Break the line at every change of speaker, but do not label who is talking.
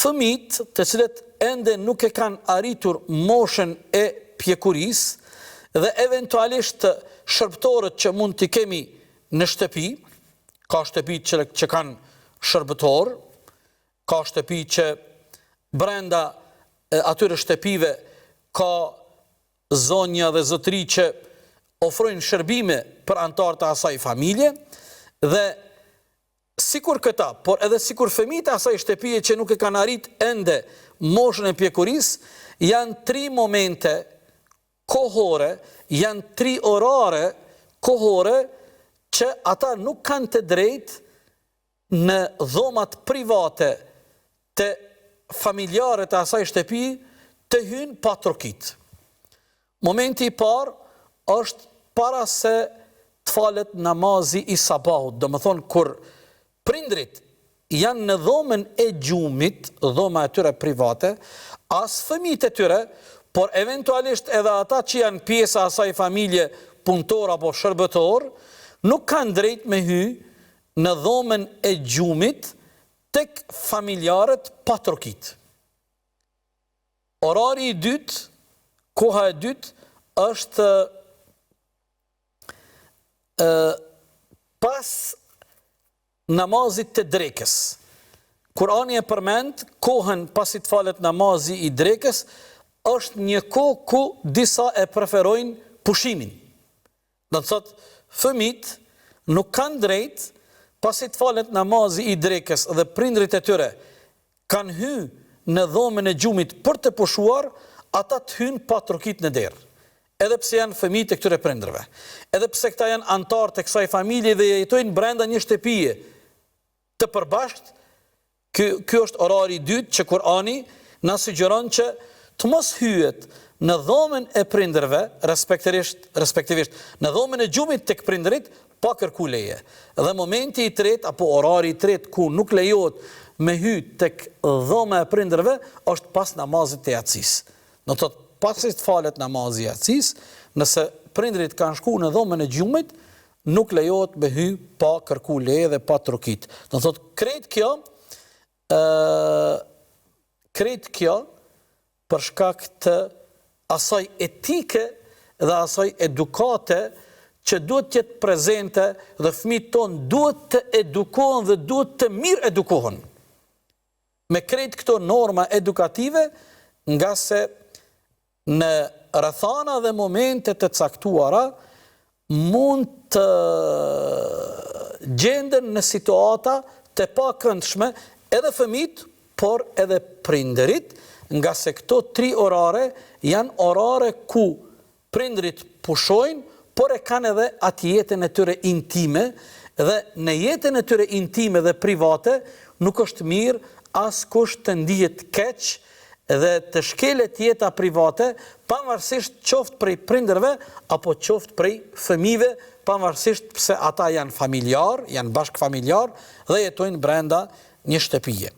fëmijët të cilët ende nuk e kanë arritur moshën e pjekurisë dhe eventualisht shërbëtorët që mund t'i kemi në shtëpi, ka shtëpi që kanë shërbëtor, ka shtëpi që brenda atyre shtëpive ka zonja dhe zotëri që ofrojnë shërbime për antarët e asaj familje, dhe sikur këta, por edhe sikur fëmijët e asaj shtëpie që nuk e kanë arrit ende moshën e pjekurisë, janë 3 momente kohore, janë 3 orare kohore që ata nuk kanë të drejtë në dhomat private të familjarët e asaj shtëpi të hynë pa trokit. Momenti i parë është para se të falet namazi i sabahut, do më thonë kur prindrit janë në dhomën e gjumit, dhoma e tyre private, as fëmijët e tyre, por eventualisht edhe ata që janë pjesa asaj familje punëtor apo shërbëtor, nuk kanë drejt me hy në dhomën e gjumit tek familjarët pa trokit. Orari i dytë, koha e dytë, është pas namazit të drekës. Kurani e përmend kohën pasi të falet namazi i drekës, është një kohë ku disa e preferojnë pushimin. Do të thotë, fëmijët nuk kanë drejt pasi të falet namazi i drekës dhe prindrit e tyre kanë hyrë në dhomën e gjumit për të pushuar, ata të hynë pa trokit në derë. Edhe pse janë fëmijët e këtyre prindërve. Edhe pse këta janë antarë të kësaj familje dhe jetojnë brenda një shtëpie të përbashkët, ky është orari i dytë që Kurani na sugjeron që të mos hyhet në dhomën e prindërve, respektivisht në dhomën e gjumit tek prindrit, pa kërku leje. Dhe momenti i tretë apo orari i tretë ku nuk lejohet me hy tek dhoma e prindërve është pas namazit të yatsis. Do të thotë pasi të falet namazi i yatsis, nëse prindrit kanë shku në dhomën e gjumit, nuk lejohet me hy pa kërku leje dhe pa trokit. Do të thotë krejt kjo për shkak të asaj etike dhe asaj edukate që duhet të jetë prezente dhe fëmijët tonë duhet të edukohen dhe duhet të mirë edukohen. Me krejt këto norma edukative, nga se në rrethana dhe momente të caktuara mund të gjenden në situata të pakëndshme edhe fëmijët, por edhe prindërit, nga se këto 3 orare janë orare ku prindrit pushojnë, por e kanë edhe atë jetën e tyre intime, dhe në jetën e tyre intime dhe private nuk është mirë askush të ndihet keq dhe të shkelet jeta private, pavarësisht qoftë prej prindërve apo qoftë prej fëmijëve, pavarësisht pse ata janë familjar, janë bashkëfamiljar dhe jetojnë brenda një shtëpie.